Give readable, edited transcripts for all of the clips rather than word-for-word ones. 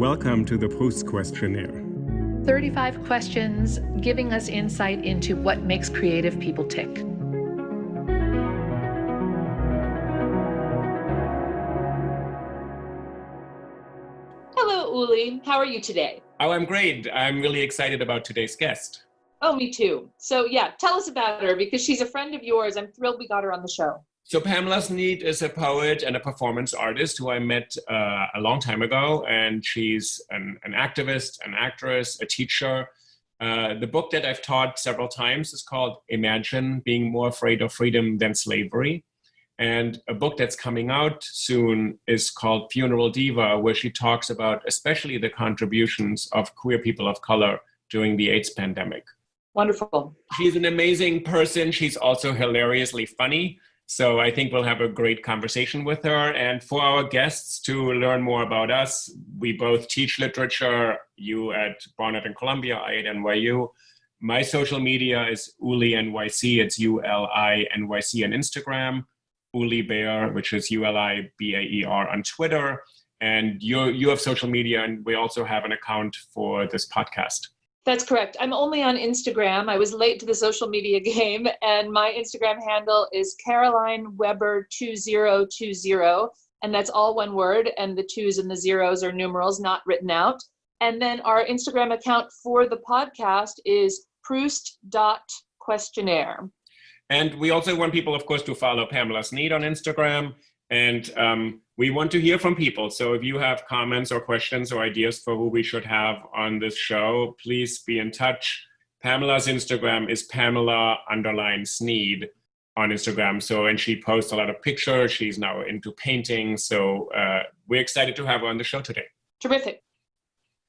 Welcome to the PROUST Questionnaire. 35 questions giving us insight into what makes creative people tick. Hello, Uli. How are you today? Oh, I'm great. I'm really excited about today's guest. Oh, me too. So yeah, tell us about her because she's a friend of yours. I'm thrilled we got her on the show. So Pamela Sneed is a poet and a performance artist who I met a long time ago, and she's an activist, an actress, a teacher. The book that I've taught several times is called Imagine Being More Afraid of Freedom Than Slavery. And a book that's coming out soon is called Funeral Diva, where she talks about especially the contributions of queer people of color during the AIDS pandemic. Wonderful. She's an amazing person. She's also hilariously funny. So I think we'll have a great conversation with her. And for our guests to learn more about us, we both teach literature, you at Barnard and Columbia, I at NYU. My social media is Uli NYC, it's ULI NYC on Instagram, Uli Baer, which is ULI BAER on Twitter. And you have social media, and we also have an account for this podcast. That's correct. I'm only on Instagram. I was late to the social media game, and my Instagram handle is CarolineWeber2020, and that's all one word, and the twos and the zeros are numerals, not written out. And then our Instagram account for the podcast is PROUST.questionnaire. And we also want people, of course, to follow Pamela Sneed on Instagram. And we want to hear from people. So if you have comments or questions or ideas for who we should have on this show, please be in touch. Pamela's Instagram is Pamela_Sneed on Instagram. So, and she posts a lot of pictures. She's now into painting. So we're excited to have her on the show today. Terrific.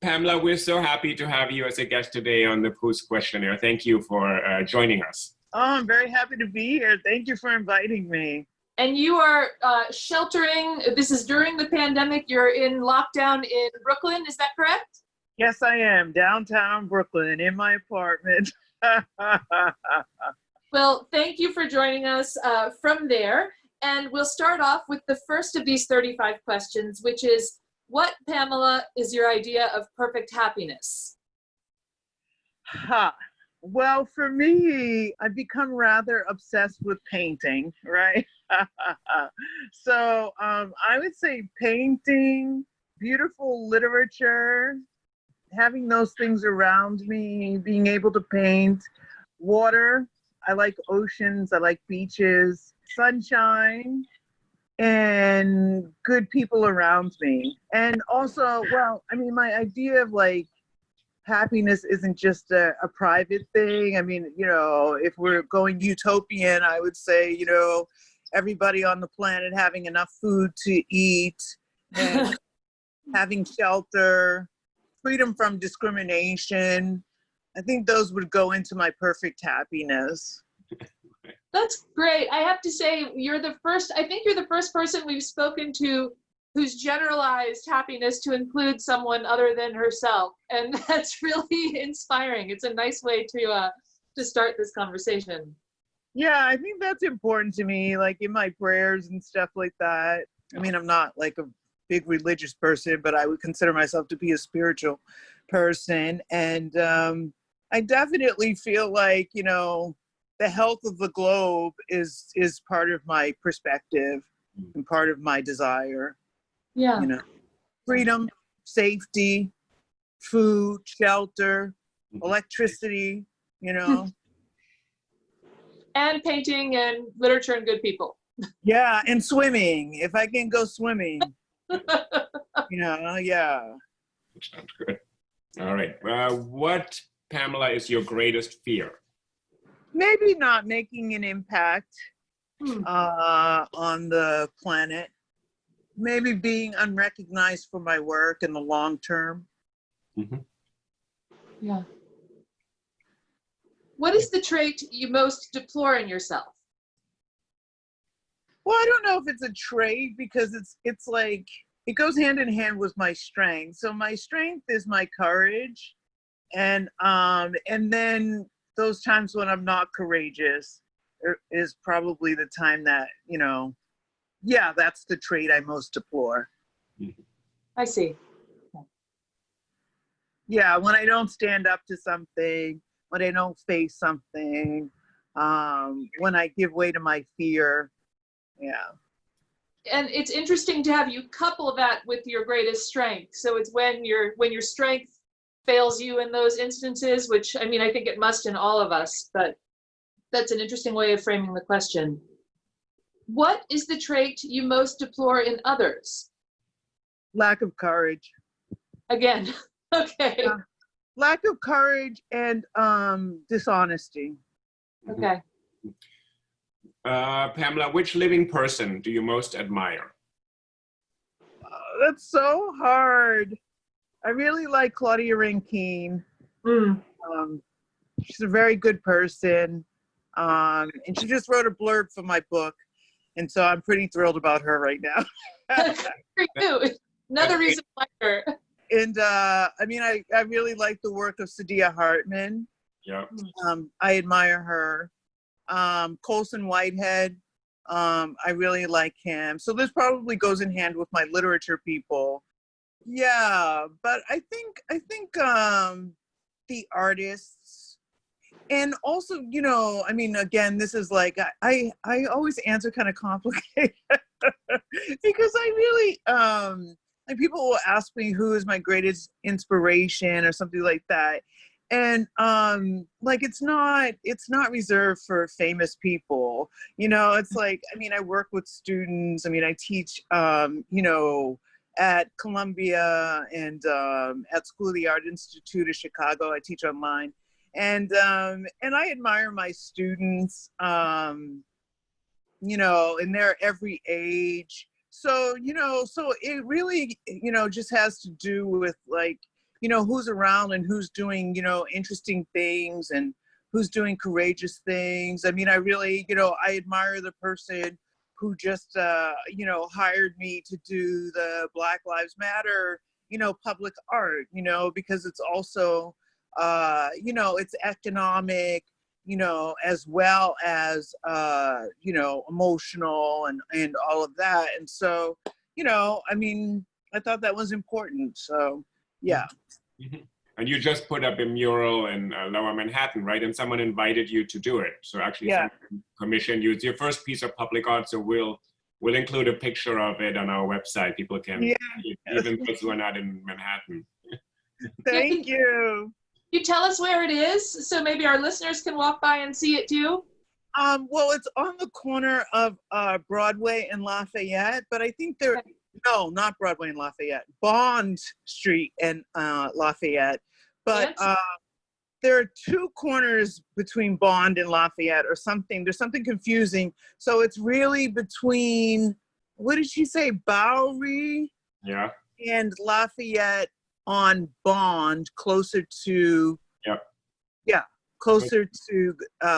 Pamela, we're so happy to have you as a guest today on the PROUST Questionnaire. Thank you for joining us. Oh, I'm very happy to be here. Thank you for inviting me. And you are sheltering, this is during the pandemic, you're in lockdown in Brooklyn, is that correct? Yes, I am. Downtown Brooklyn, in my apartment. Well, thank you for joining us from there. And we'll start off with the first of these 35 questions, which is, what, Pamela, is your idea of perfect happiness? Well, for me, I've become rather obsessed with painting, right? So I would say painting, beautiful literature, having those things around me, being able to paint, water. I like oceans, I like beaches, sunshine, and good people around me. And also, well, I mean, my idea of like happiness isn't just a private thing. I mean, you know, if we're going utopian, I would say, you know, everybody on the planet having enough food to eat, and having shelter, freedom from discrimination. I think those would go into my perfect happiness. That's great. I have to say, I think you're the first person we've spoken to who's generalized happiness to include someone other than herself. And that's really inspiring. It's a nice way to start this conversation. Yeah, I think that's important to me, like in my prayers and stuff like that. I mean, I'm not like a big religious person, but I would consider myself to be a spiritual person. And I definitely feel like, you know, the health of the globe is part of my perspective and part of my desire. Yeah. You know, freedom, safety, food, shelter, electricity, you know. And painting and literature and good people. Yeah, and swimming. If I can go swimming. You know, yeah. Sounds good. All right. What, Pamela, is your greatest fear? Maybe not making an impact on the planet. Maybe being unrecognized for my work in the long term. Mm-hmm. Yeah. What is the trait you most deplore in yourself? Well, I don't know if it's a trait because it's like, it goes hand in hand with my strength. So my strength is my courage. And then those times when I'm not courageous is probably the time that, you know, yeah, that's the trait I most deplore. I see. Yeah, when I don't stand up to something, when I don't face something, when I give way to my fear. Yeah. And it's interesting to have you couple that with your greatest strength. So it's when your strength fails you in those instances, which I mean, I think it must in all of us, but that's an interesting way of framing the question. What is the trait you most deplore in others? Lack of courage. Again, okay. Yeah. Lack of courage and dishonesty. Okay. Pamela, which living person do you most admire? That's so hard. I really like Claudia Rankine. She's a very good person. And she just wrote a blurb for my book. And so I'm pretty thrilled about her right now. For you. Another reason to like her. And I mean, I really like the work of Sadia Hartman. Yeah. I admire her. Colson Whitehead, I really like him. So this probably goes in hand with my literature people. Yeah, but I think the artists, and also, you know, I mean, again, this is like I always answer kind of complicated because I really like people will ask me who is my greatest inspiration or something like that. And like it's not reserved for famous people, you know. It's like, I mean, I work with students. I mean, I teach you know, at Columbia and at School of the Art Institute of Chicago. I teach online, and I admire my students, you know, and they're every age. So, you know, so it really, you know, just has to do with like, you know, who's around and who's doing, you know, interesting things and who's doing courageous things. I mean, I really, you know, I admire the person who just, you know, hired me to do the Black Lives Matter, you know, public art, you know, because it's also, you know, it's economic, you know, as well as, you know, emotional and all of that. And so, you know, I mean, I thought that was important. So, yeah. Mm-hmm. And you just put up a mural in Lower Manhattan, right? And someone invited you to do it. So actually, Yeah. someone commissioned you. It's your first piece of public art, so we'll include a picture of it on our website. People can, Yeah. even those who are not in Manhattan. Thank you. You tell us where it is, so maybe our listeners can walk by and see it too. Well, it's on the corner of Broadway and Lafayette, but I think they're, no, not Broadway and Lafayette, Bond Street and Lafayette. But there are two corners between Bond and Lafayette or something. There's something confusing. So it's really between, what did she say, Bowery? Yeah. And Lafayette on Bond, closer to, closer to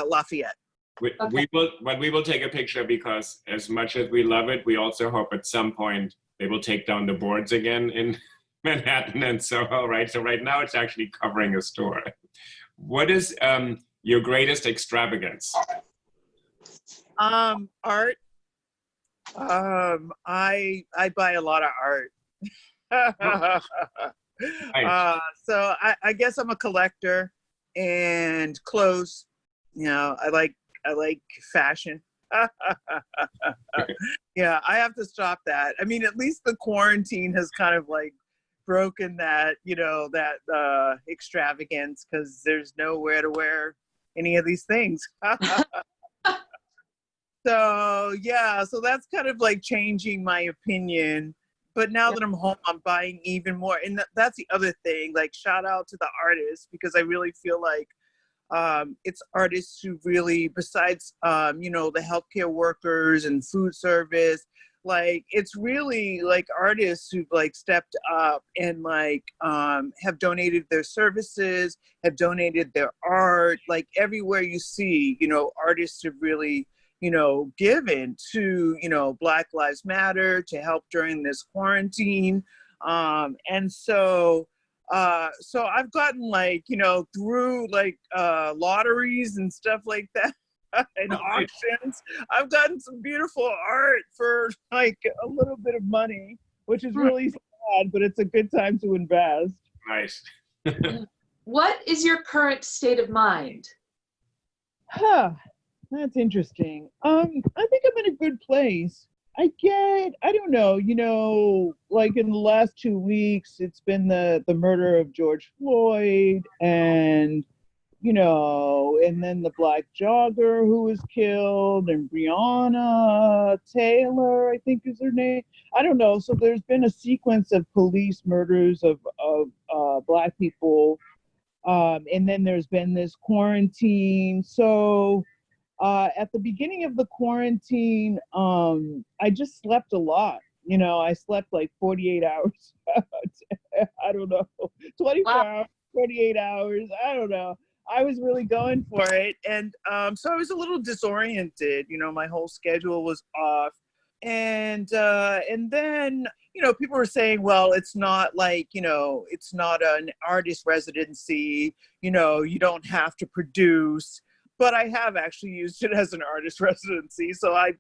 Lafayette. We will take a picture, because as much as we love it, we also hope at some point they will take down the boards again in Manhattan and Soho, right? So right now it's actually covering a store. What is your greatest extravagance? Art. I buy a lot of art. Nice. So I guess I'm a collector, and clothes. You know, I like fashion. Yeah, I have to stop that. I mean, at least the quarantine has kind of like broken that, you know, that extravagance, because there's nowhere to wear any of these things. So yeah, so that's kind of like changing my opinion. But now that I'm home, I'm buying even more. And that's the other thing, like shout out to the artists, because I really feel like it's artists who really, besides, you know, the healthcare workers and food service, like it's really like artists who've like stepped up and like have donated their services, have donated their art. Like everywhere you see, you know, artists have really, you know, given to, you know, Black Lives Matter to help during this quarantine. And so I've gotten like, you know, through like lotteries and stuff like that and auctions, I've gotten some beautiful art for like a little bit of money, which is really sad, but it's a good time to invest. Nice. What is your current state of mind? Huh. That's interesting. I think I'm in a good place. I don't know, like in the last 2 weeks, it's been the murder of George Floyd and, and then the black jogger who was killed and Breonna Taylor, I think is her name. I don't know. So there's been a sequence of police murders of black people. And then there's been this quarantine. So at the beginning of the quarantine, I just slept a lot. I slept like 48 hours. I don't know, 24 hours, 48 hours. I don't know. I was really going for it. And so I was a little disoriented. My whole schedule was off. And then, people were saying, well, it's not like, it's not an artist residency. You don't have to produce. But I have actually used it as an artist residency. So I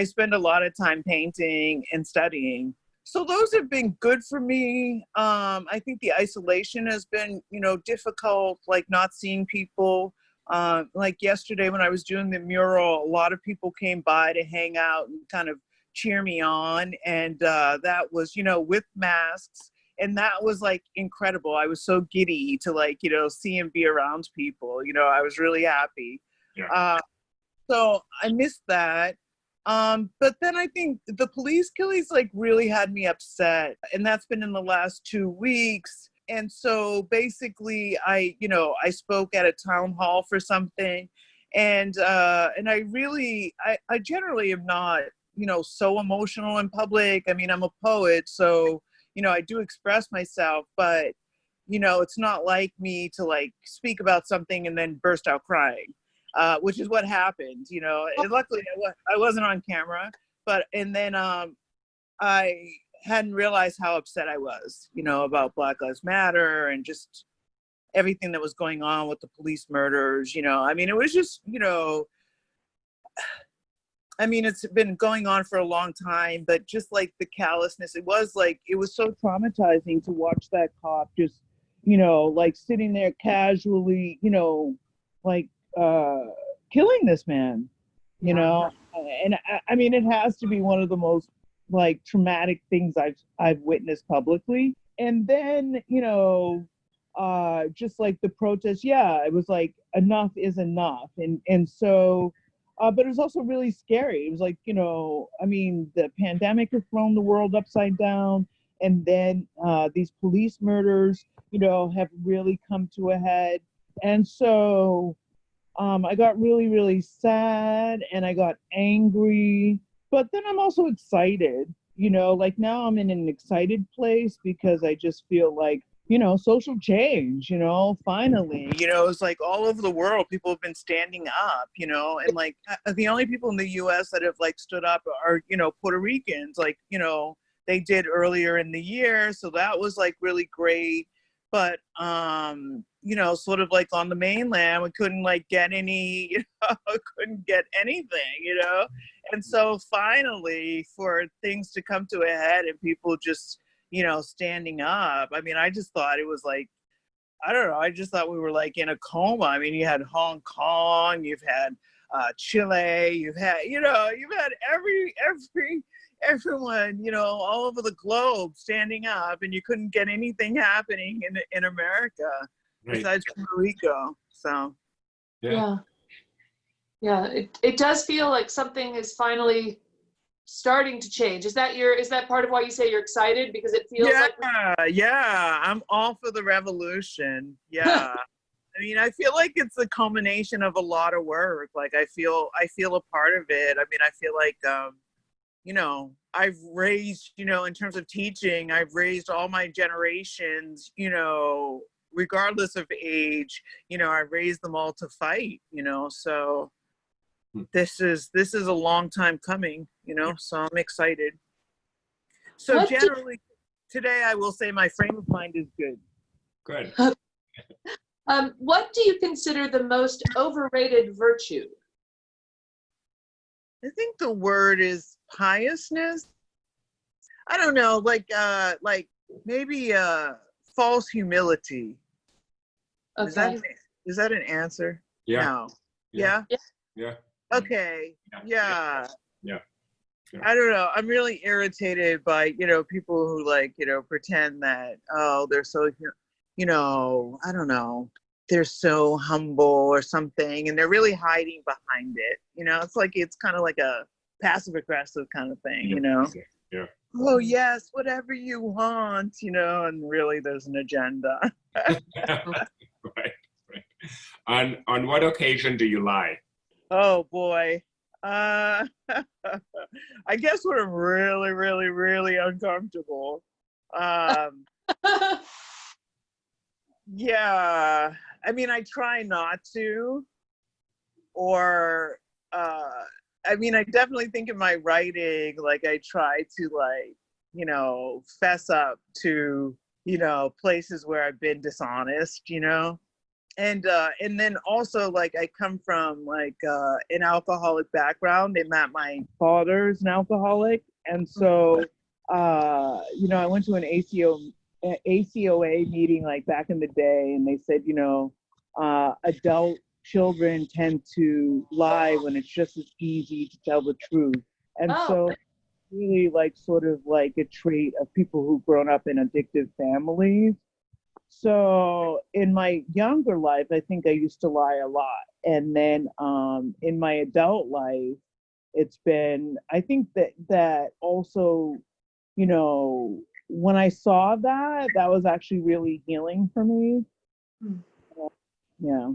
spend a lot of time painting and studying. So those have been good for me. I think the isolation has been, difficult, like not seeing people. Like yesterday when I was doing the mural, a lot of people came by to hang out and kind of cheer me on. And that was, with masks. And that was like incredible. I was so giddy to see and be around people. I was really happy. Yeah. So I missed that. But then I think the police killings really had me upset. And that's been in the last 2 weeks. And so basically I spoke at a town hall for something. And I generally am not, so emotional in public. I mean, I'm a poet, so I do express myself, but, it's not like me to speak about something and then burst out crying, which is what happened, and luckily I wasn't on camera, and then I hadn't realized how upset I was, about Black Lives Matter and just everything that was going on with the police murders, I mean, it was just, it's been going on for a long time, but just the callousness, it was so traumatizing to watch that cop just, sitting there casually, killing this man, and I mean, it has to be one of the most traumatic things I've witnessed publicly. And then, just the protest, it was enough is enough. And so, but it was also really scary. It was the pandemic has thrown the world upside down. And then these police murders, have really come to a head. And so I got really, really sad and I got angry. But then I'm also excited, now I'm in an excited place because I just feel social change, finally, it's all over the world, people have been standing up, and the only people in the US that have stood up are, Puerto Ricans, they did earlier in the year. So that was really great. But, sort of on the mainland, we couldn't get any, couldn't get anything, And so finally for things to come to a head and people just, standing up. I mean, I just thought it was I don't know. I just thought we were in a coma. I mean, you had Hong Kong, you've had Chile, you've had everyone, all over the globe standing up, and you couldn't get anything happening in America besides Puerto Rico. So, yeah. It does feel like something is finally starting to change. Is that part of why you say you're excited? Because it feels I'm all for the revolution. Yeah. I mean, I feel like it's a culmination of a lot of work. I feel a part of it. I mean, I feel I've raised, in terms of teaching, I've raised all my generations, regardless of age, I raised them all to fight, so this is a long time coming, so I'm excited. So generally today I will say my frame of mind is good. Good. What do you consider the most overrated virtue? I think the word is piousness. I don't know, maybe false humility. Okay. Is that an answer? Yeah. No. Yeah. Yeah? Yeah. Okay. Yeah. Yeah. I don't know. I'm really irritated by, people who like, pretend that, oh, they're so, I don't know, they're so humble or something, and they're really hiding behind it. It's kind of like a passive aggressive kind of thing, Yeah. Oh, yes, whatever you want, and really there's an agenda. Right. On what occasion do you lie? Oh, boy. I guess when I'm really, really, really uncomfortable. Yeah, I mean, I try not to, or, I definitely think in my writing, like, I try to, like, fess up to, places where I've been dishonest, and then also, like, I come from, like, an alcoholic background in that my father's an alcoholic, and so, I went to an ACOA meeting like back in the day, and they said, adult children tend to lie when it's just as easy to tell the truth. And so really like sort of like a trait of people who've grown up in addictive families. So in my younger life, I think I used to lie a lot. And then in my adult life, it's been, I think that also, when I saw that was actually really healing for me. Yeah.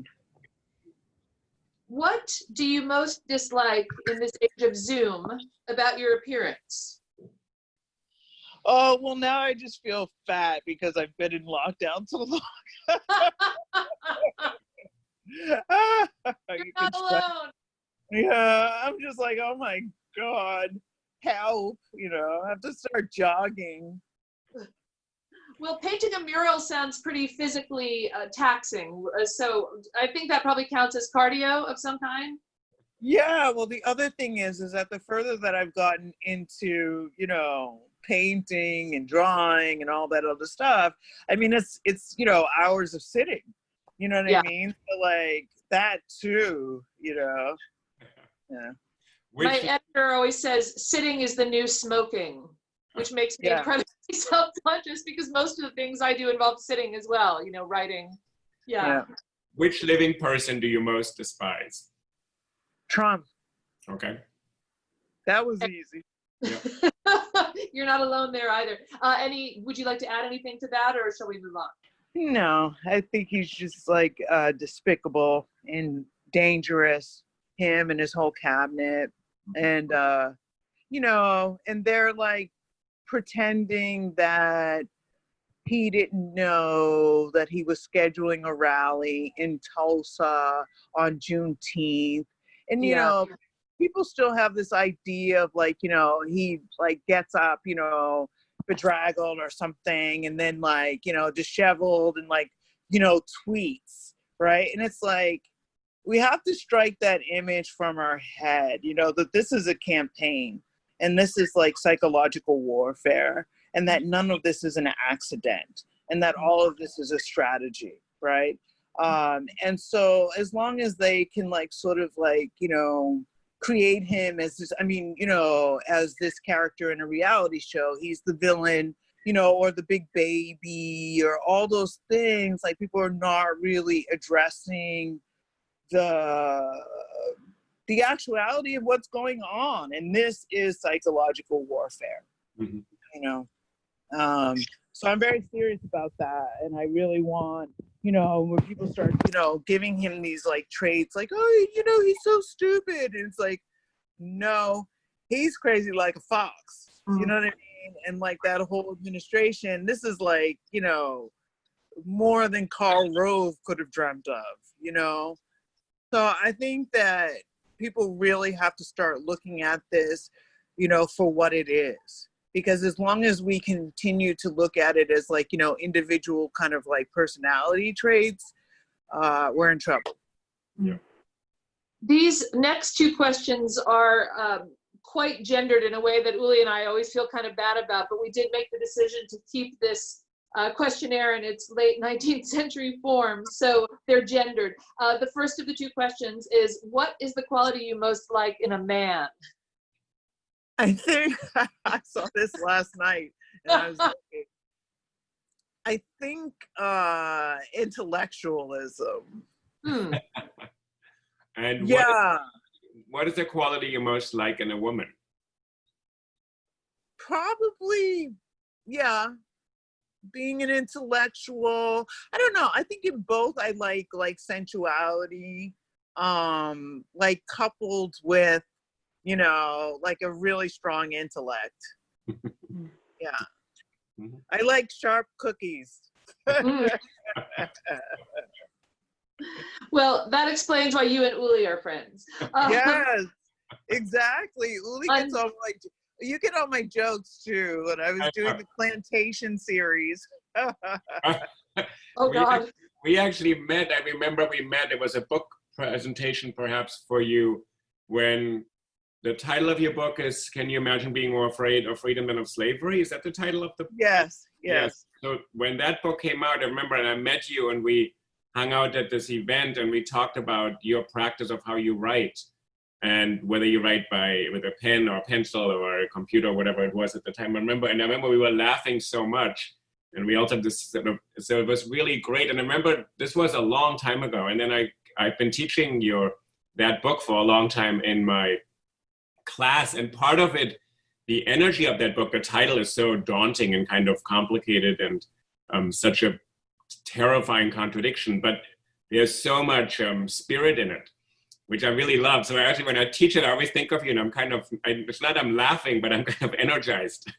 What do you most dislike in this age of Zoom about your appearance? Oh, well, now I just feel fat because I've been in lockdown so long. You're not alone. Yeah, I'm just like, oh my God, help, I have to start jogging. Well, painting a mural sounds pretty physically taxing. So I think that probably counts as cardio of some kind. Yeah, well, the other thing is that the further that I've gotten into, painting and drawing and all that other stuff, it's hours of sitting. You know what I mean? So like that too, Yeah. My editor always says sitting is the new smoking, which makes me incredibly self-conscious because most of the things I do involve sitting as well, writing. Yeah. Which living person do you most despise? Trump. Okay. That was easy. Yeah. You're not alone there either. Would you like to add anything to that, or shall we move on? No, I think he's just like despicable and dangerous, him and his whole cabinet. And, and they're like pretending that he didn't know that he was scheduling a rally in Tulsa on Juneteenth. And, people still have this idea of like, he like gets up, bedraggled or something, and then like, disheveled and like, tweets, right? And it's like, we have to strike that image from our head, that this is a campaign and this is like psychological warfare, and that none of this is an accident, and that all of this is a strategy, right? And so as long as they can like sort of like, create him as this, as this character in a reality show, he's the villain, or the big baby or all those things, like people are not really addressing the actuality of what's going on. And this is psychological warfare, so I'm very serious about that. And I really want, when people start, giving him these like traits, like, oh, he's so stupid. And it's like, no, he's crazy like a fox. You know what I mean? And like that whole administration, this is like, more than Karl Rove could have dreamt of, So I think that people really have to start looking at this, for what it is. Because as long as we continue to look at it as like, individual kind of like personality traits, we're in trouble. Yeah. These next two questions are quite gendered in a way that Uli and I always feel kind of bad about, but we did make the decision to keep this questionnaire in its late 19th century form, so they're gendered. The first of the two questions is, what is the quality you most like in a man? I think I saw this last night, and I was thinking, I think intellectualism. And Yeah, what is the quality you most like in a woman? probably, yeah, being an intellectual. I don't know. I think in both I like sensuality, like coupled with, like a really strong intellect. Yeah. Mhm. I like sharp cookies. Well, that explains why you and Uli are friends. Yes, exactly. Uli gets all you get all my jokes too. When I was doing the plantation series. Oh God. We actually met. I remember we met. It was a book presentation, perhaps, for you, when the title of your book is "Can You Imagine Being More Afraid of Freedom Than of Slavery?" Is that the title of the book? Yes. So when that book came out, I remember, and I met you, and we hung out at this event, and we talked about your practice of how you write, and whether you write with a pen or a pencil or a computer or whatever it was at the time. I remember we were laughing so much, and we also had this so it was really great. And I remember this was a long time ago, and then I've been teaching that book for a long time in my class, and part of it, the energy of that book, the title is so daunting and kind of complicated and such a terrifying contradiction, but there's so much spirit in it, which I really love. So actually, when I teach it, I always think of you, and it's not I'm laughing, but I'm kind of energized.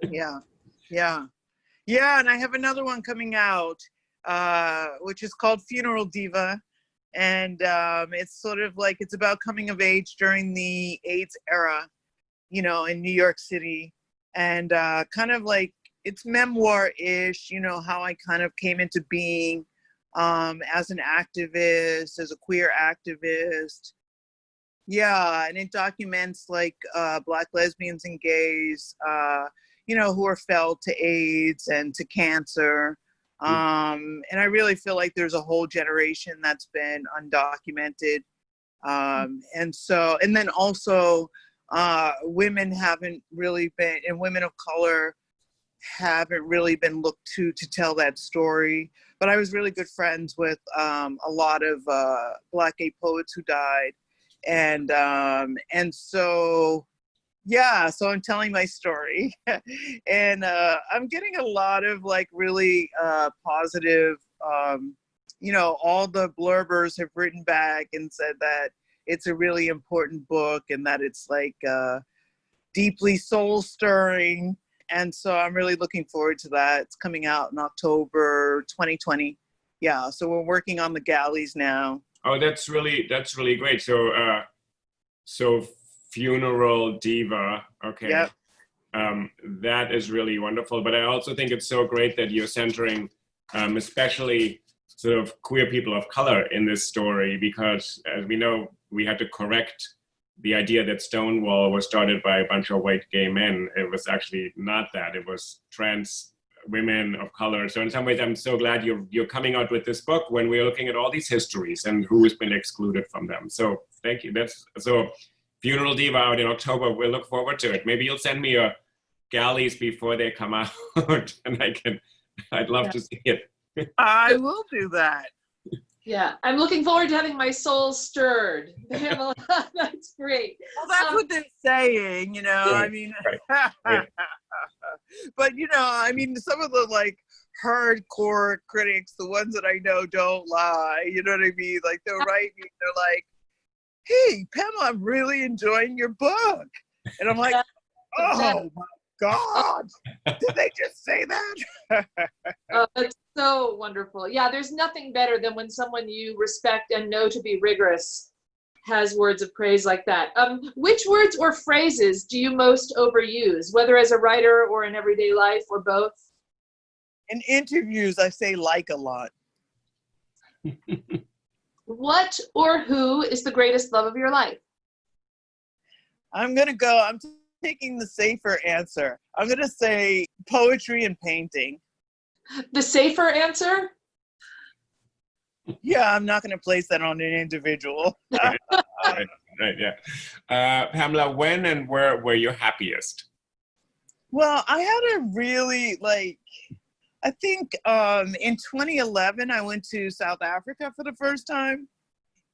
Yeah. And I have another one coming out, which is called Funeral Diva. And it's sort of like, it's about coming of age during the AIDS era, in New York City. And kind of like, it's memoir-ish, how I kind of came into being as an activist, as a queer activist. Yeah, and it documents like Black lesbians and gays, who are felled to AIDS and to cancer. And I really feel like there's a whole generation that's been undocumented. And then also women haven't really been, and women of color haven't really been looked to tell that story. But I was really good friends with a lot of Black gay poets who died. And so, yeah, so I'm telling my story. And I'm getting a lot of like really positive, all the blurbers have written back and said that it's a really important book and that it's like deeply soul stirring. And so I'm really looking forward to that. It's coming out in October 2020. Yeah, so we're working on the galleys now. Oh, that's really great. So Funeral Diva, okay. Yep. That is really wonderful. But I also think it's so great that you're centering especially sort of queer people of color in this story, because as we know, we had to correct the idea that Stonewall was started by a bunch of white gay men. It was actually not that. It was trans women of color. So in some ways, I'm so glad you're coming out with this book when we're looking at all these histories and who has been excluded from them. So thank you. So Funeral Diva out in October. We'll look forward to it. Maybe you'll send me your galleys before they come out, and I'd love to see it. I will do that. Yeah, I'm looking forward to having my soul stirred. Pamela, that's great. Well, that's what they're saying, I mean, Right. but I mean, some of the like hardcore critics, the ones that I know don't lie, you know what I mean? Like they'll write me, they're like, "Hey, Pamela, I'm really enjoying your book." And I'm like, "Oh my God, did they just say that?" That's so wonderful. Yeah, there's nothing better than when someone you respect and know to be rigorous has words of praise like that. Which words or phrases do you most overuse, whether as a writer or in everyday life or both? In interviews, I say "like" a lot. What or who is the greatest love of your life? I'm taking the safer answer. I'm going to say poetry and painting. The safer answer? Yeah, I'm not going to place that on an individual. Right, yeah. Pamela, when and where were you happiest? Well, I had a really I think in 2011, I went to South Africa for the first time.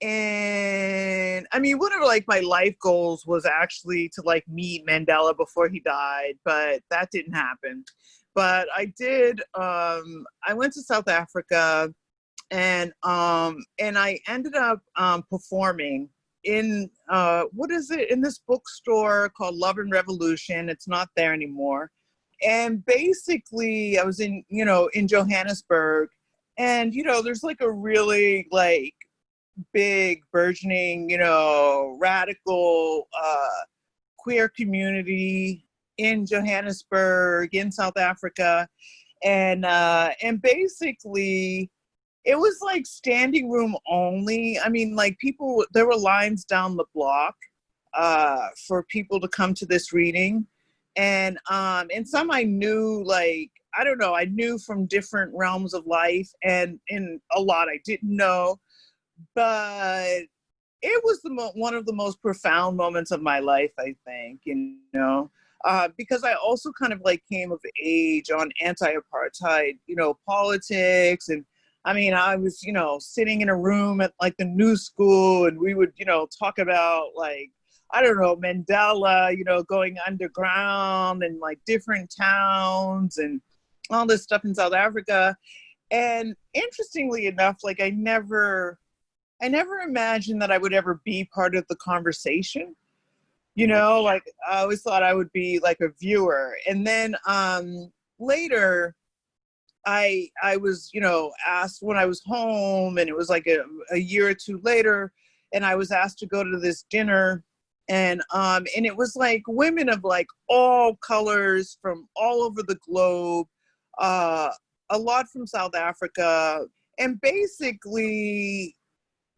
And I mean, one of my life goals was actually to meet Mandela before he died, but that didn't happen. But I did, I went to South Africa and I ended up performing in, what is it, in this bookstore called Love and Revolution. It's not there anymore. And basically I was in Johannesburg, and, there's a really big burgeoning, radical queer community in Johannesburg, in South Africa. And basically it was standing room only. I mean, people, there were lines down the block for people to come to this reading. And some I knew, I don't know, I knew from different realms of life, and a lot I didn't know. But it was one of the most profound moments of my life, I think, because I also kind of came of age on anti-apartheid, politics. And I mean, I was, sitting in a room at the New School, and we would, talk about I don't know, Mandela, going underground and different towns and all this stuff in South Africa. And interestingly enough, I never imagined that I would ever be part of the conversation. I always thought I would be a viewer. And then later, I was, asked when I was home, and it was a year or two later, and I was asked to go to this dinner. And it was women of all colors from all over the globe, a lot from South Africa. And basically,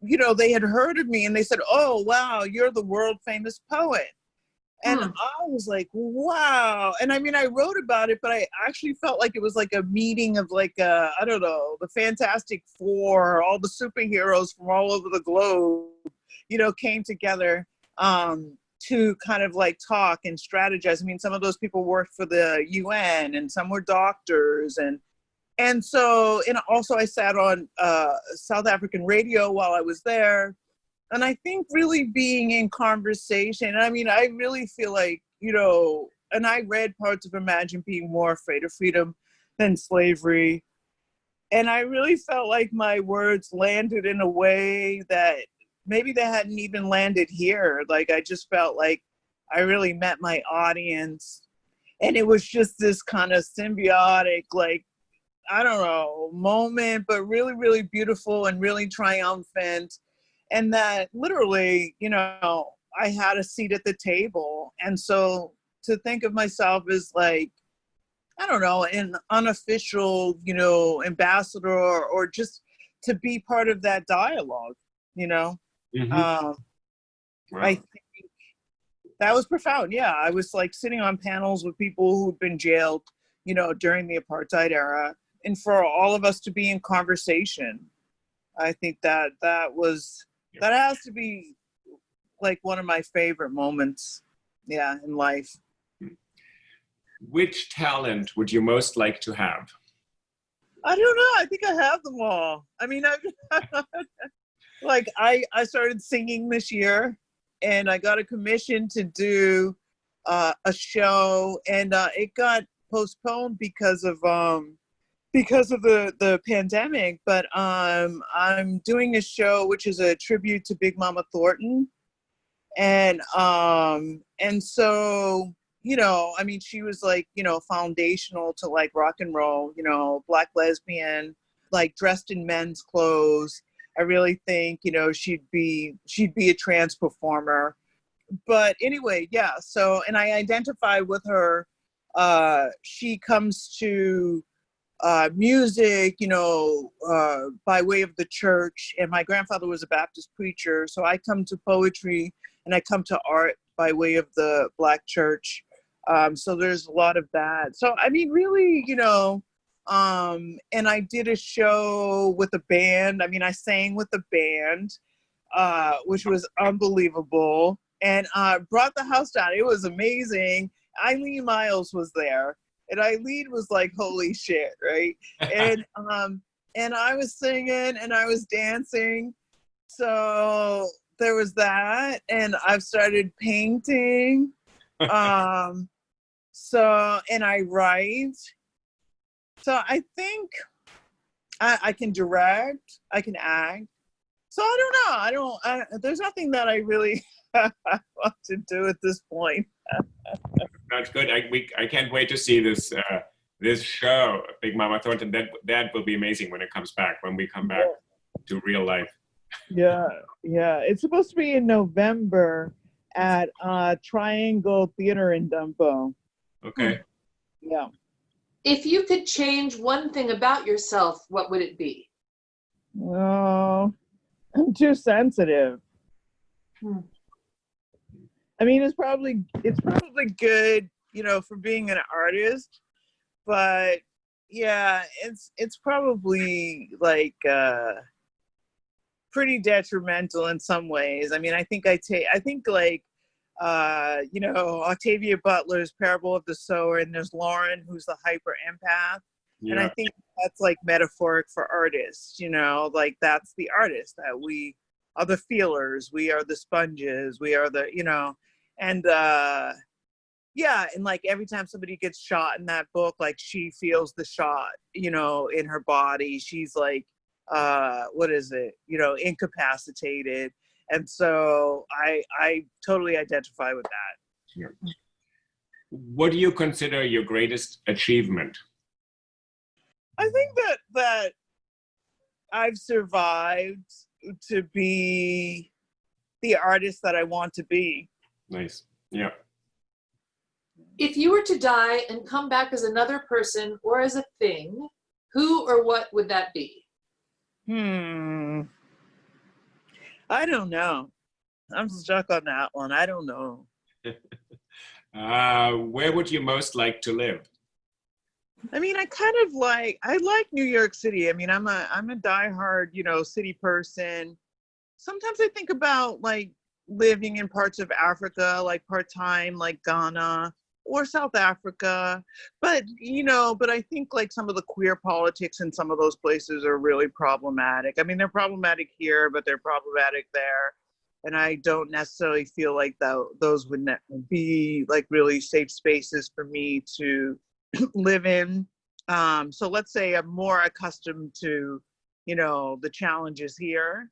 they had heard of me, and they said, "Oh, wow, you're the world famous poet." And I was like, wow. And I mean, I wrote about it, but I actually felt like it was a meeting of I don't know, the Fantastic Four, all the superheroes from all over the globe, came together to kind of talk and strategize. I mean, some of those people worked for the UN, and some were doctors. And so, and also I sat on South African radio while I was there. And I think really being in conversation, I mean, I really feel and I read parts of Imagine Being More Afraid of Freedom Than Slavery. And I really felt like my words landed in a way that maybe they hadn't even landed here. I just felt like I really met my audience. And it was just this kind of symbiotic, I don't know, moment, but really, really beautiful and really triumphant. And that literally, I had a seat at the table. And so to think of myself as I don't know, an unofficial, ambassador, or just to be part of that dialogue, Mm-hmm. Wow. I think that was profound. Yeah, I was sitting on panels with people who'd been jailed, during the apartheid era, and for all of us to be in conversation. I think that has to be one of my favorite moments, in life. Which talent would you most like to have? I don't know. I think I have them all. I mean, I started singing this year, and I got a commission to do a show, and it got postponed because of the pandemic. But I'm doing a show which is a tribute to Big Mama Thornton, and so I mean, she was foundational to rock and roll, Black lesbian, dressed in men's clothes. I really think she'd be a trans performer. But anyway, yeah. So, and I identify with her. She comes to music, by way of the church. And my grandfather was a Baptist preacher. So I come to poetry, and I come to art by way of the Black church. So there's a lot of that. So, I mean, really, And I did a show with a band. I mean, I sang with the band, which was unbelievable, and brought the house down. It was amazing. Eileen Miles was there, and Eileen was like, holy shit, right? And I was singing and I was dancing. So there was that, and I've started painting. So, and I write. So I think I can direct, I can act. So I don't know. There's nothing that I really want to do at this point. That's good. I can't wait to see this this show, Big Mama Thornton. That will be amazing when it comes back, when we come back to real life. Yeah. It's supposed to be in November at Triangle Theater in Dumbo. Okay. Yeah. If you could change one thing about yourself, what would it be? Oh, I'm too sensitive. I mean, it's probably good, for being an artist, but yeah, it's probably like pretty detrimental in some ways. I mean, I think like Octavia Butler's Parable of the Sower, and there's Lauren, who's the hyper empath. Yeah. And I think that's like metaphoric for artists, like that's the artist, that we are the feelers, we are the sponges, we are the, and and like every time somebody gets shot in that book, like she feels the shot, in her body. She's like, incapacitated. And so I totally identify with that. Yeah. What do you consider your greatest achievement? I think that I've survived to be the artist that I want to be. Nice. Yeah. If you were to die and come back as another person or as a thing, who or what would that be? I don't know. I'm stuck on that one. I don't know. Where would you most like to live? I mean, I like New York City. I mean, I'm a diehard, city person. Sometimes I think about like living in parts of Africa, like part-time, like Ghana or South Africa. But I think like some of the queer politics in some of those places are really problematic. I mean, they're problematic here, but they're problematic there. And I don't necessarily feel like those would be like really safe spaces for me to live in. So let's say I'm more accustomed to, the challenges here.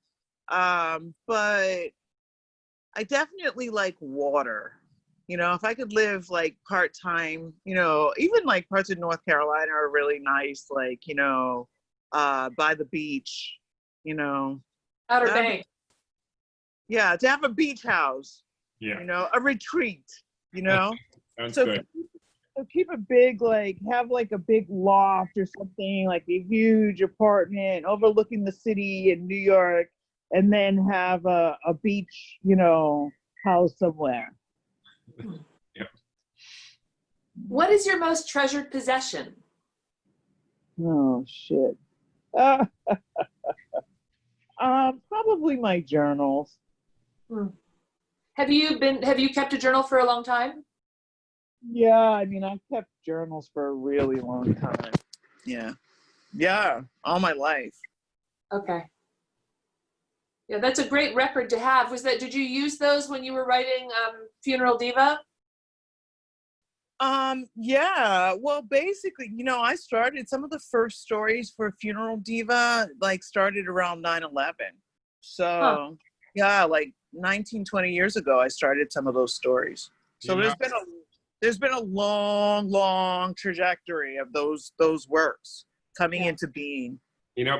But I definitely like water. If I could live like part-time, even like parts of North Carolina are really nice, like, by the beach, Outer Banks. Yeah, to have a beach house, a retreat, Sounds so good. So keep a big, have like a big loft or something, like a huge apartment overlooking the city in New York, and then have a beach, house somewhere. Yeah. What is your most treasured possession? Oh, shit. Probably my journals. Have you kept a journal for a long time? Yeah, I mean, I've kept journals for a really long time. Yeah, all my life. Okay. Yeah, that's a great record to have. Did you use those when you were writing Funeral Diva? Yeah, well, basically, I started some of the first stories for Funeral Diva, started around 9/11. So, yeah, 19, 20 years ago, I started some of those stories. So there's been a long trajectory of those works coming into being.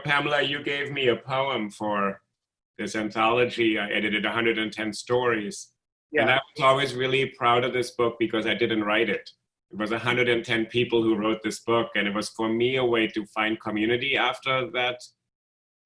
Pamela, you gave me a poem for this anthology. I edited 110 stories. Yeah. And I was always really proud of this book because I didn't write it. It was 110 people who wrote this book. And it was for me a way to find community after that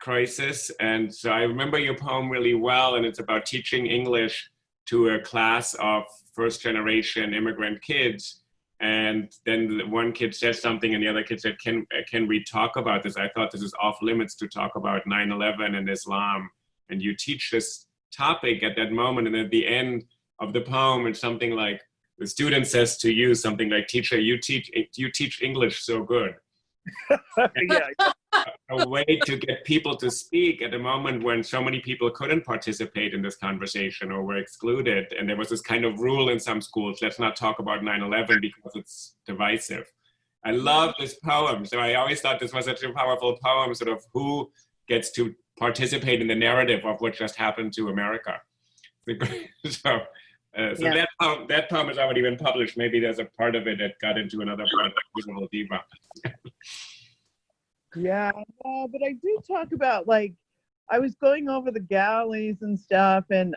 crisis. And so I remember your poem really well. And it's about teaching English to a class of first generation immigrant kids. And then one kid says something and the other kid said, can we talk about this? I thought this is off limits to talk about 9/11 and Islam. And you teach this topic at that moment. And at the end of the poem, it's something like, the student says to you something like, teacher, you teach English so good. Yeah. A way to get people to speak at a moment when so many people couldn't participate in this conversation or were excluded. And there was this kind of rule in some schools, let's not talk about 9/11 because it's divisive. I love this poem. So I always thought this was such a powerful poem, sort of who gets to participate in the narrative of what just happened to America. So that poem has already been published. Maybe there's a part of it that got into another part of Funeral Diva. Yeah, but I do talk about, like, I was going over the galleys and stuff, and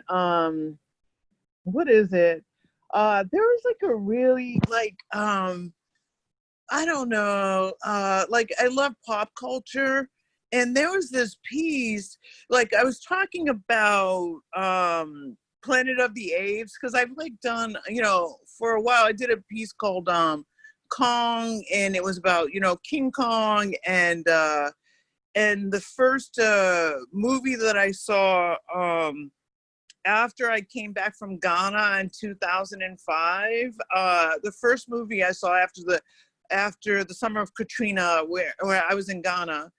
what is it? There was like a really, like, I don't know, like, I love pop culture, and there was this piece, like, I was talking about Planet of the Apes, because I've, like, done, you know, for a while, I did a piece called Kong, and it was about, you know, King Kong, and the first movie that I saw after I came back from Ghana in 2005, the first movie I saw after the summer of Katrina, where I was in Ghana,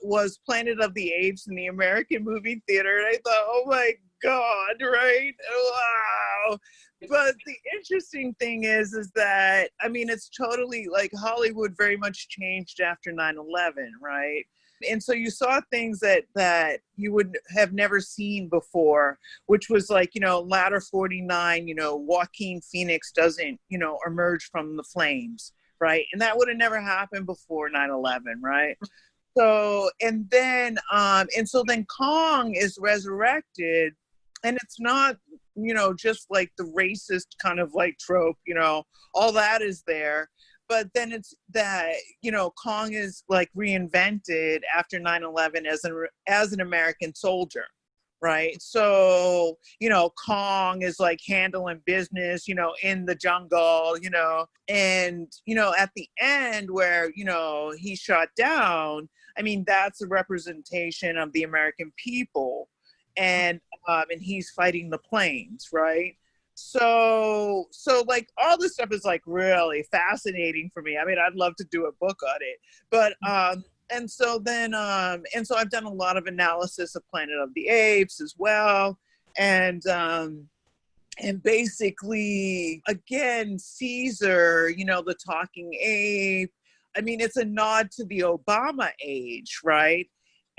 was Planet of the Apes in the American movie theater, and I thought, oh my God, right? Wow. But the interesting thing is that, I mean, it's totally like Hollywood very much changed after 9/11, right? And so you saw things that you would have never seen before, which was like, you know, Ladder 49, you know, Joaquin Phoenix doesn't, you know, emerge from the flames, right? And that would have never happened before 9/11, right? So, and so then Kong is resurrected, and it's not, you know, just like the racist kind of like trope, you know, all that is there. But then it's that, you know, Kong is like reinvented after 9/11 as an American soldier, right? So, you know, Kong is like handling business, you know, in the jungle, you know, and, you know, at the end where, you know, he's shot down, I mean, that's a representation of the American people. And he's fighting the planes, right? So like all this stuff is like really fascinating for me. I mean, I'd love to do a book on it, but and so I've done a lot of analysis of Planet of the Apes as well, and basically again Caesar, you know, the talking ape. I mean, it's a nod to the Obama age, right?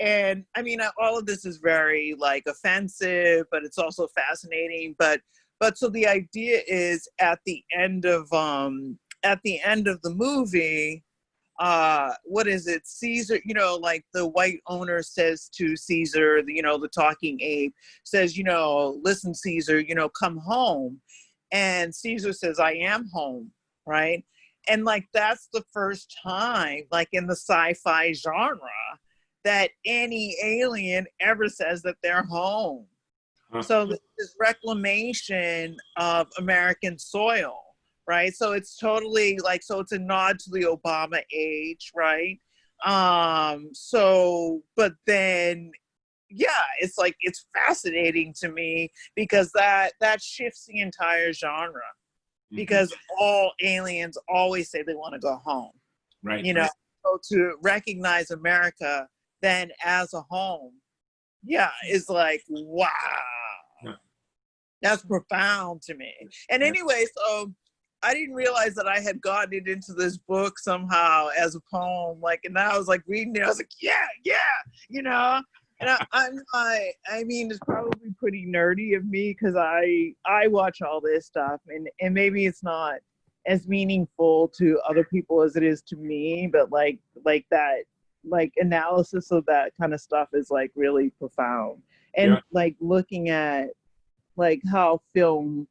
And I mean, all of this is very like offensive, but it's also fascinating. But so the idea is at the end of the movie, what is it? Caesar, you know, like the white owner says to Caesar, you know, the talking ape says, you know, listen, Caesar, you know, come home. And Caesar says, I am home, right? And like, that's the first time, like in the sci-fi genre, that any alien ever says that they're home. Huh. So this reclamation of American soil, right? So it's totally like, so it's a nod to the Obama age, right? But then, yeah, it's like, it's fascinating to me because that shifts the entire genre. Because all aliens always say they want to go home, right? You know, so to recognize America then as a home, yeah, is like, wow, that's profound to me. And anyway, so I didn't realize that I had gotten it into this book somehow as a poem, like, and I was like reading it, I was like, yeah, you know. And I mean, it's probably pretty nerdy of me because I watch all this stuff, and maybe it's not as meaningful to other people as it is to me, but like that, like analysis of that kind of stuff is like really profound. And like looking at like how film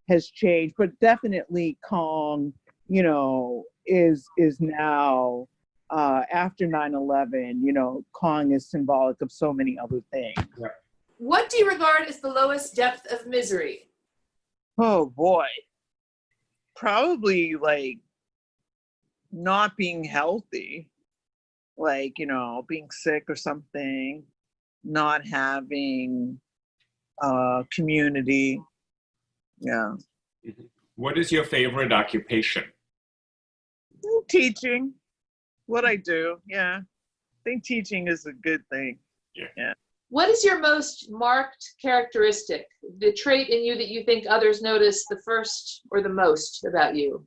has changed, but definitely Kong, you know, is now, after 9/11, you know, Kong is symbolic of so many other things. Yeah. What do you regard as the lowest depth of misery? Oh boy. probably like not being healthy, like, being sick or something, not having community. Yeah. What is your favorite occupation? Teaching. What I do. Yeah. I think teaching is a good thing. Yeah. What is your most marked characteristic, the trait in you that you think others notice the first or the most about you?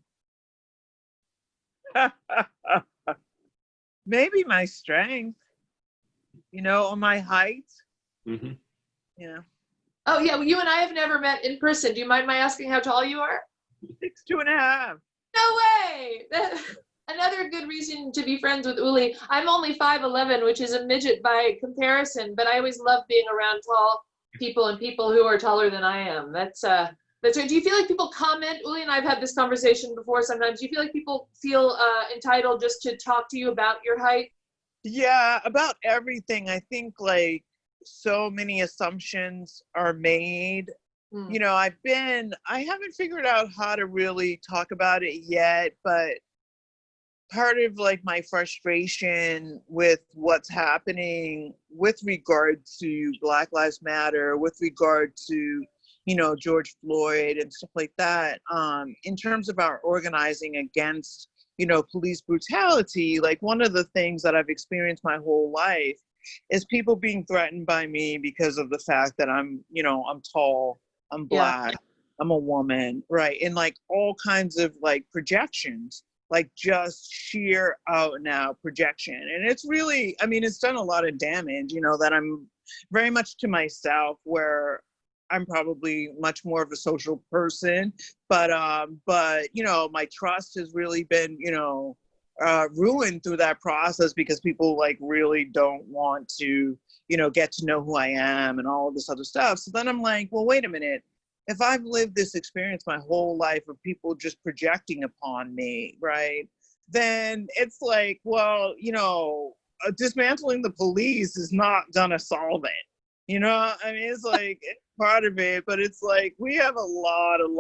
Maybe my strength, or my height. Mm-hmm. Yeah. Oh, yeah. Well, you and I have never met in person. Do you mind my asking how tall you are? 6'2.5". No way. Another good reason to be friends with Uli. I'm only 5'11", which is a midget by comparison, but I always love being around tall people and people who are taller than I am. That's right. Do you feel like people comment? Uli and I have had this conversation before sometimes. Do you feel like people feel entitled just to talk to you about your height? Yeah, about everything. I think like so many assumptions are made. I haven't figured out how to really talk about it yet, but part of like my frustration with what's happening with regard to Black Lives Matter, with regard to, George Floyd and stuff like that, in terms of our organizing against, police brutality, like one of the things that I've experienced my whole life is people being threatened by me because of the fact that I'm tall, I'm Black, I'm a woman, right? And like all kinds of like projections, like just sheer out and out projection. And it's really, it's done a lot of damage, that I'm very much to myself, where I'm probably much more of a social person, but my trust has really been, ruined through that process because people like really don't want to, get to know who I am and all of this other stuff. So then I'm like, well, wait a minute. If I've lived this experience my whole life of people just projecting upon me, right, then it's like, well, dismantling the police is not gonna solve it. It's like it's part of it, but it's like we have a lot of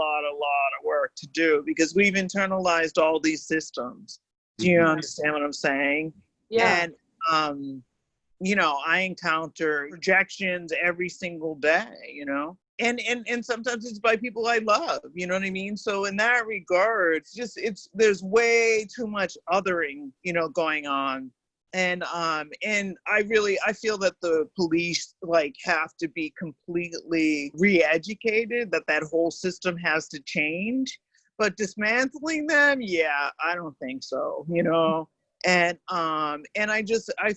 work to do because we've internalized all these systems. Do you understand what I'm saying? Yeah. And, I encounter projections every single day, and sometimes it's by people I love, you know what I mean? So in that regard, there's way too much othering, going on. And I feel that the police like have to be completely re-educated, that whole system has to change. But dismantling them, yeah, I don't think so, And I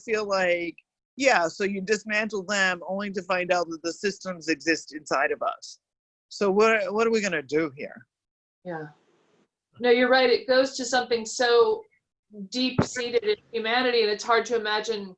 feel like, yeah, so you dismantle them only to find out that the systems exist inside of us. So what are we gonna do here? Yeah. No, you're right. It goes to something so deep-seated in humanity, and it's hard to imagine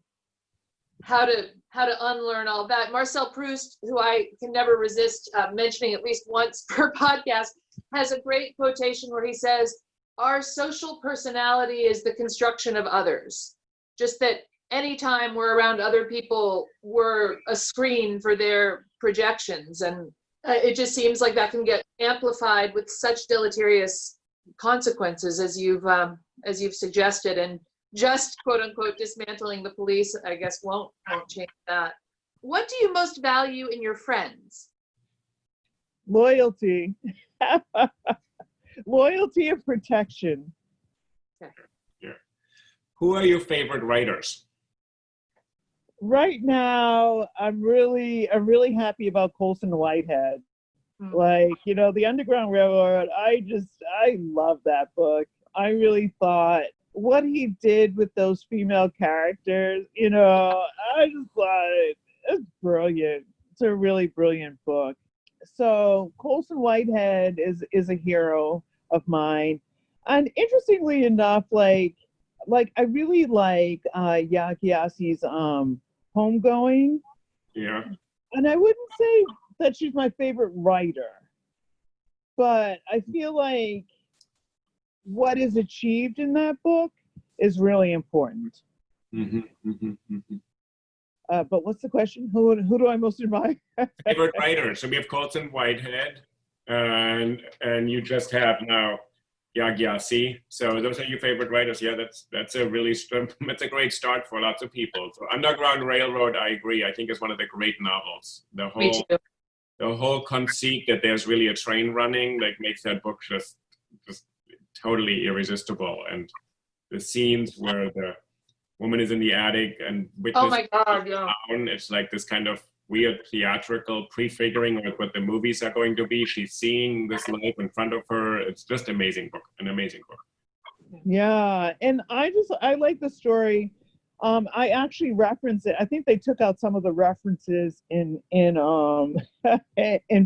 how to unlearn all that. Marcel Proust, who I can never resist mentioning at least once per podcast, has a great quotation where he says, "Our social personality is the construction of others." Just that anytime we're around other people, we're a screen for their projections, and it just seems like that can get amplified with such deleterious consequences as you've suggested. And just quote unquote dismantling the police, I guess, won't change that. What do you most value in your friends? Loyalty. Loyalty and protection. Okay. Yeah. Who are your favorite writers? Right now, I'm really happy about Colson Whitehead. Like, the Underground Railroad, I love that book. I really thought what he did with those female characters, I just thought it's brilliant. It's a really brilliant book. So Colson Whitehead is a hero of mine. And interestingly enough, like I really like Yaa Gyasi's Homegoing. Yeah. And I wouldn't say that she's my favorite writer, but I feel like what is achieved in that book is really important. But what's the question? Who do I most admire? Favorite writer. So we have Colson Whitehead, and you just have now Yagyasi. So those are your favorite writers. Yeah, that's a really that's a great start for lots of people. So Underground Railroad, I agree. I think is one of the great novels. Me too. The whole conceit that there's really a train running like makes that book just totally irresistible. And the scenes where the woman is in the attic and Oh witnesses my God, yeah. down, it's like this kind of weird theatrical prefiguring of what the movies are going to be. She's seeing this life in front of her. It's just amazing book, an amazing book. Yeah, and I like the story. I actually reference it. I think they took out some of the references in in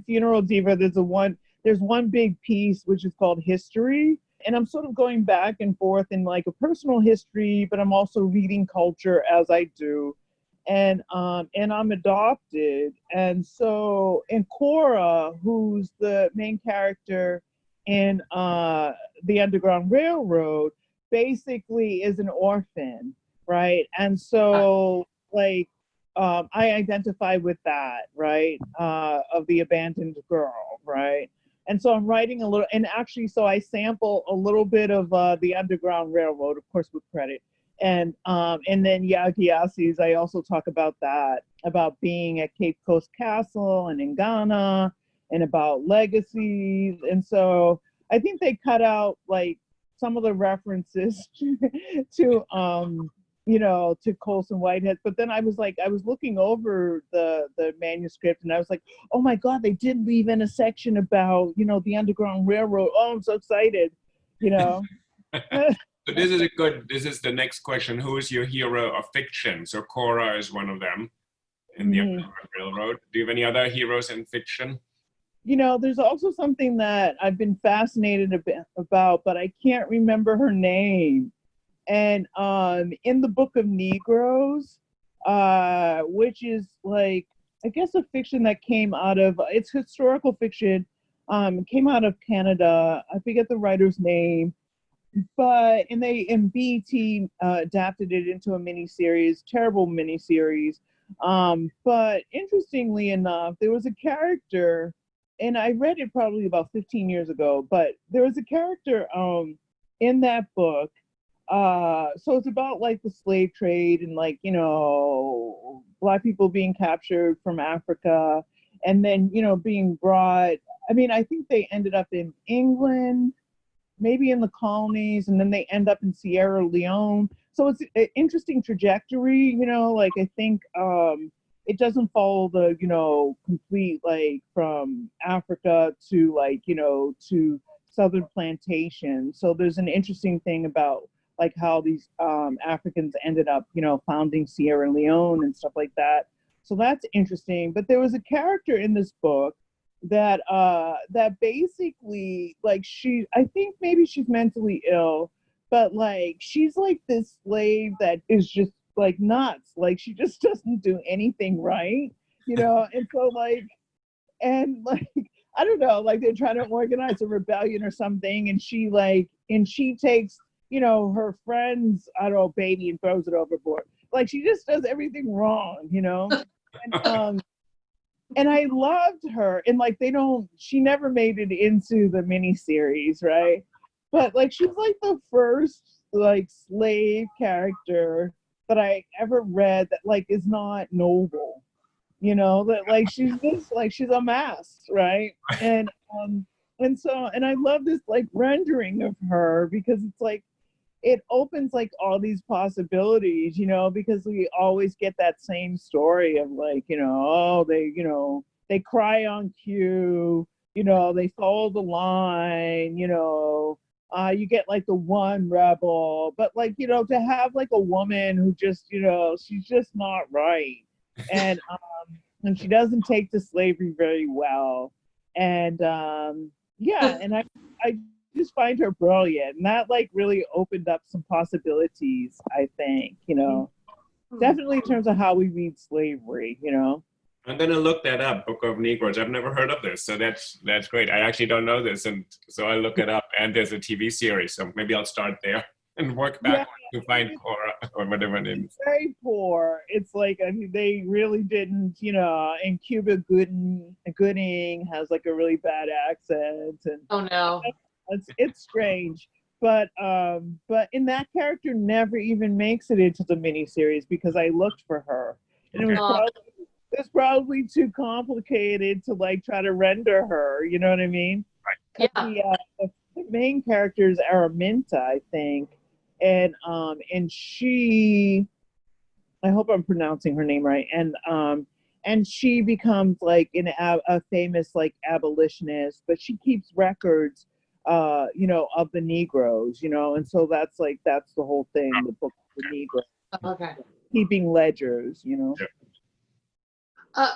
Funeral Diva. There's one big piece which is called history, and I'm sort of going back and forth in like a personal history, but I'm also reading culture as I do. And I'm adopted, and so Cora, who's the main character in the Underground Railroad, basically is an orphan, right? And so like I identify with that, right? Of the abandoned girl, right? And so I'm writing a little, and actually, so I sample a little bit of the Underground Railroad, of course, with credit. And then Yagyasi's, I also talk about that, about being at Cape Coast Castle and in Ghana, and about legacies. And so I think they cut out like some of the references to to Colson Whitehead. But then I was looking over the manuscript, and I was like, oh my God, they did leave in a section about, the Underground Railroad. Oh, I'm so excited, So this is the next question. Who is your hero of fiction? So Cora is one of them in the Underground Railroad. Do you have any other heroes in fiction? There's also something that I've been fascinated about, but I can't remember her name. And in the Book of Negroes, which is like, I guess a fiction that came out of, it's historical fiction, came out of Canada. I forget the writer's name. But BT adapted it into a miniseries, terrible miniseries. But interestingly enough, there was a character, and I read it probably about 15 years ago. But there was a character in that book. So it's about like the slave trade and like Black people being captured from Africa, and then being brought. I mean, I think they ended up in England, maybe in the colonies, and then they end up in Sierra Leone. So it's an interesting trajectory, like I think it doesn't follow the, complete, like from Africa to like, to Southern plantation. So there's an interesting thing about like how these Africans ended up, founding Sierra Leone and stuff like that. So that's interesting. But there was a character in this book that basically, like, I think maybe she's mentally ill, but like she's like this slave that is just like nuts, like she just doesn't do anything right, and so like I don't know, like they're trying to organize a rebellion or something, and she takes her friend's, I don't know, baby and throws it overboard. Like she just does everything wrong, and I loved her, and like she never made it into the miniseries, right? But like she's like the first like slave character that I ever read that like is not noble, that like she's just like she's a mess, right? And I love this like rendering of her, because it's like it opens like all these possibilities, because we always get that same story of like, they cry on cue, they follow the line, you get like the one rebel, but like, to have like a woman who just, she's just not right. And she doesn't take to slavery very well. And and I just find her brilliant, and that like really opened up some possibilities, I think, definitely in terms of how we read slavery, I'm gonna look that up, Book of Negroes. I've never heard of this, so that's great. I actually don't know this, and so I look it up, and there's a TV series, so maybe I'll start there and work back to find Cora or whatever it is. It's very poor. It's like, I mean, they really didn't, and Cuba Gooding has like a really bad accent, and oh no, it's strange. But in that character never even makes it into the miniseries because I looked for her. And it's probably too complicated to like try to render her, you know what I mean? Yeah. The main character is Araminta, I think. And she, I hope I'm pronouncing her name right. And she becomes like a famous like abolitionist, but she keeps records, you know, of the Negroes, you know, and so that's the whole thing, the book of the Negroes. Okay. Keeping ledgers, you know.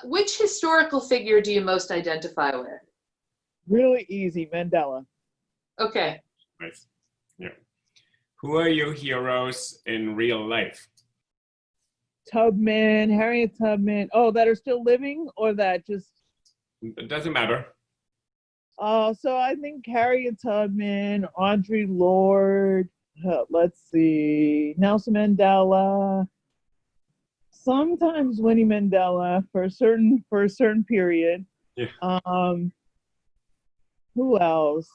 Which historical figure do you most identify with? Really easy, Mandela. Okay. Nice. Yeah. Who are your heroes in real life? Tubman, Harriet Tubman. Oh, that are still living or that just... It doesn't matter. So I think Harriet Tubman, Audre Lorde, let's see, Nelson Mandela, sometimes Winnie Mandela for a certain period. Yeah. Who else?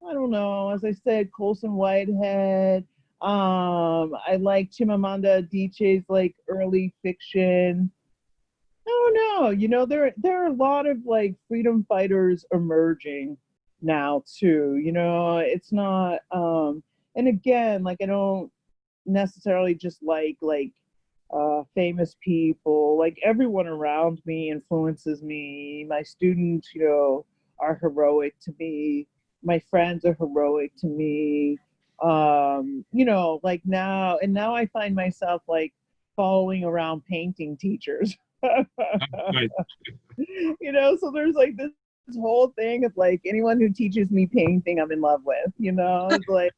I don't know. As I said, Colson Whitehead. I like Chimamanda Adichie's like early fiction. I don't know. You know, there are a lot of like freedom fighters emerging now too. You know, it's not. And again, like I don't necessarily just like famous people. Like everyone around me influences me. My students, you know, are heroic to me. My friends are heroic to me. You know, like now I find myself like following around painting teachers. Nice. You know, so there's like this whole thing of like anyone who teaches me painting I'm in love with, you know. It's like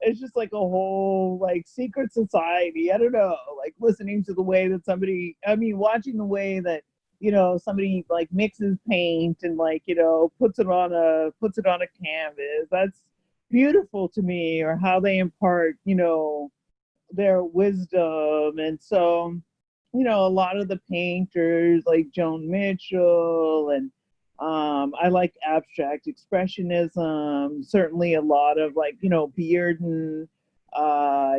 it's just like a whole like secret society. I don't know, like listening to the way that watching the way that, you know, somebody like mixes paint and like, you know, puts it on a canvas. That's beautiful to me, or how they impart, you know, their wisdom. And so, you know, a lot of the painters like Joan Mitchell and I like abstract expressionism, certainly a lot of like, you know, Bearden,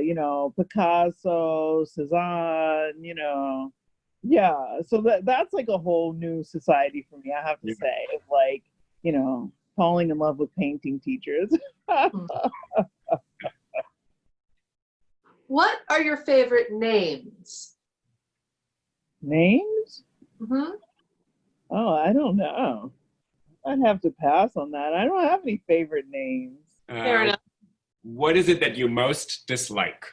you know, Picasso, Cezanne, you know. Yeah, so that's like a whole new society for me, I have to say, of like, you know, falling in love with painting teachers. What are your favorite names? Names? Mm-hmm. Oh, I don't know. I'd have to pass on that. I don't have any favorite names. Fair enough. What is it that you most dislike?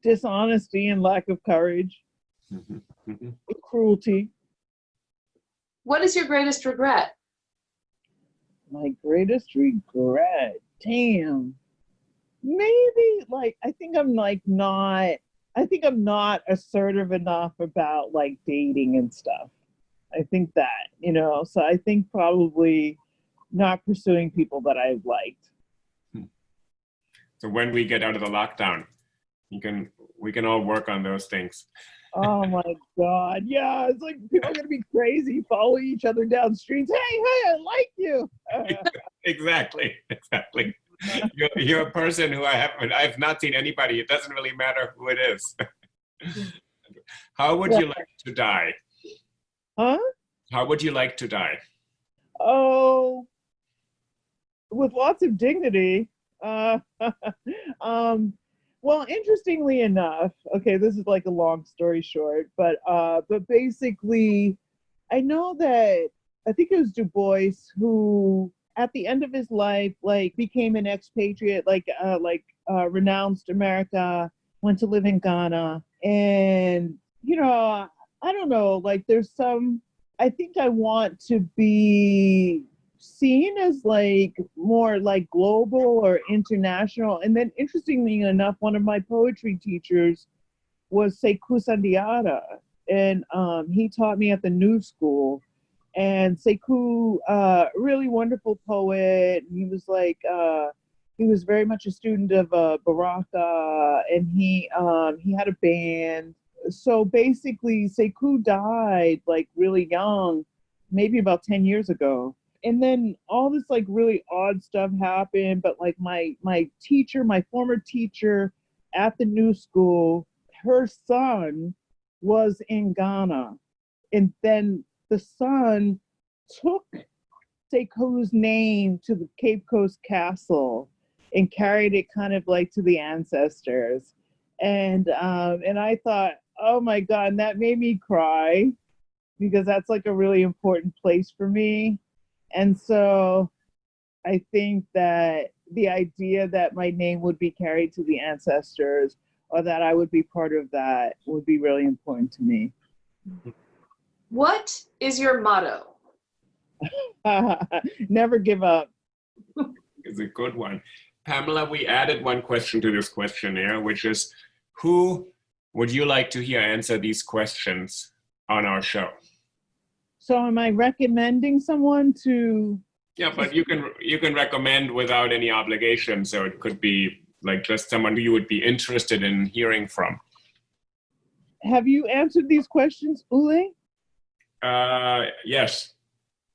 Dishonesty and lack of courage. Cruelty. What is your greatest regret? My greatest regret. Damn. Maybe like I think I'm not assertive enough about like dating and stuff. I think that, you know, so I think probably not pursuing people that I've liked. So when we get out of the lockdown, we can all work on those things. Oh my God. Yeah, it's like people are gonna be crazy, following each other down streets. Hey, I like you. Exactly. You're a person who I've not seen anybody. It doesn't really matter who it is. How would you like to die? Huh? How would you like to die? Oh, with lots of dignity. Well, interestingly enough, okay, this is like a long story short, but basically, I know that I think it was Du Bois who, at the end of his life, like became an expatriate, renounced America, went to live in Ghana, and you know, I don't know, like I think I want to be seen as like more like global or international. And then interestingly enough, one of my poetry teachers was Sekou Sandiata, and he taught me at the New School. And Sekou, really wonderful poet. He was like, he was very much a student of Baraka, and he had a band. So basically, Sekou died like really young, maybe about 10 years ago. and then all this like really odd stuff happened, but like my teacher, my former teacher at the new school, her son was in Ghana, and then the son took Seiko's name to the Cape Coast Castle and carried it kind of like to the ancestors. And I thought, oh my God, and that made me cry because that's like a really important place for me. And so I think that the idea that my name would be carried to the ancestors or that I would be part of that would be really important to me. What is your motto? Never give up. It's a good one. Pamela, we added one question to this questionnaire, which is, who would you like to hear answer these questions on our show? So am I recommending someone to? Yeah, but you can recommend without any obligation. So it could be like just someone who you would be interested in hearing from. Have you answered these questions, Uli? Yes.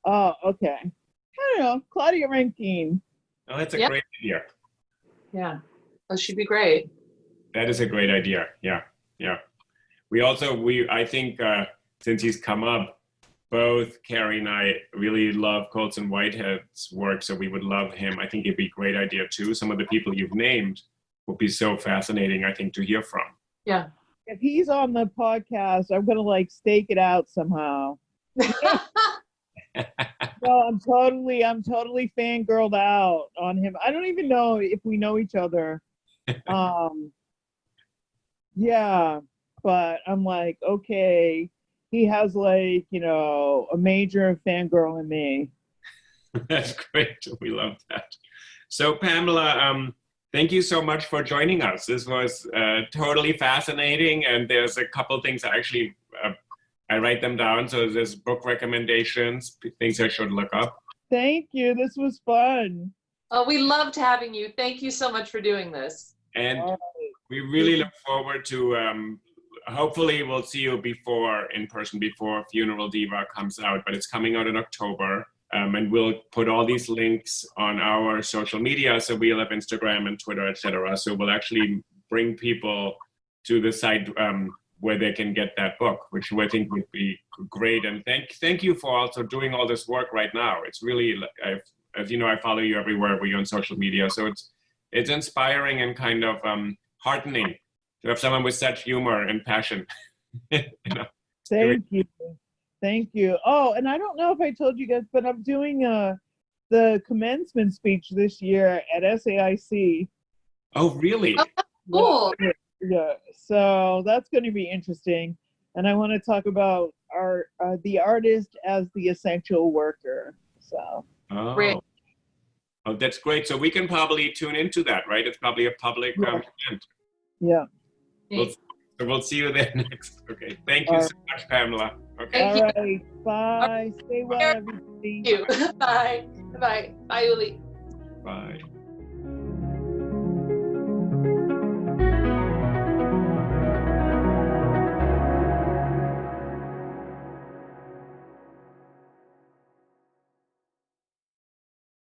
Oh, okay. I don't know. Claudia Rankine. Oh, that's a Yep. great idea. Yeah, that should be great. That is a great idea. Yeah, yeah. I think since he's come up, both Carrie and I really love Colson Whitehead's work, so we would love him. I think it'd be a great idea too. Some of the people you've named would be so fascinating, I think, to hear from. Yeah. If he's on the podcast, I'm gonna like stake it out somehow. Well, I'm totally fangirled out on him. I don't even know if we know each other. Yeah, but I'm like, okay, he has like, you know, a major fangirl in me. That's great. We love that. So Pamela, thank you so much for joining us. This was totally fascinating, and there's a couple things I write them down. So there's book recommendations, things I should look up. Thank you. This was fun. Oh, we loved having you. Thank you so much for doing this. And All right. we really look forward to, hopefully we'll see you in person before Funeral Diva comes out, but it's coming out in October. And we'll put all these links on our social media. So we'll have Instagram and Twitter, etc. So we'll actually bring people to the site where they can get that book, which I think would be great. And thank you for also doing all this work right now. It's really, as you know, I follow you everywhere where you're on social media. So it's inspiring and kind of heartening to have someone with such humor and passion. You know? Thank you. Oh, and I don't know if I told you guys, but I'm doing the commencement speech this year at SAIC. Oh, really? Oh, cool. Yeah, so that's going to be interesting. And I want to talk about the artist as the essential worker. So. Oh. Great. Oh, that's great. So we can probably tune into that, right? It's probably a public event. Yeah. We'll see you there next. Okay. Thank you so much, Pamela. Okay. Thank All right. Bye. Stay well, everybody. Thank you. Bye. Bye. Bye, Uli. Bye.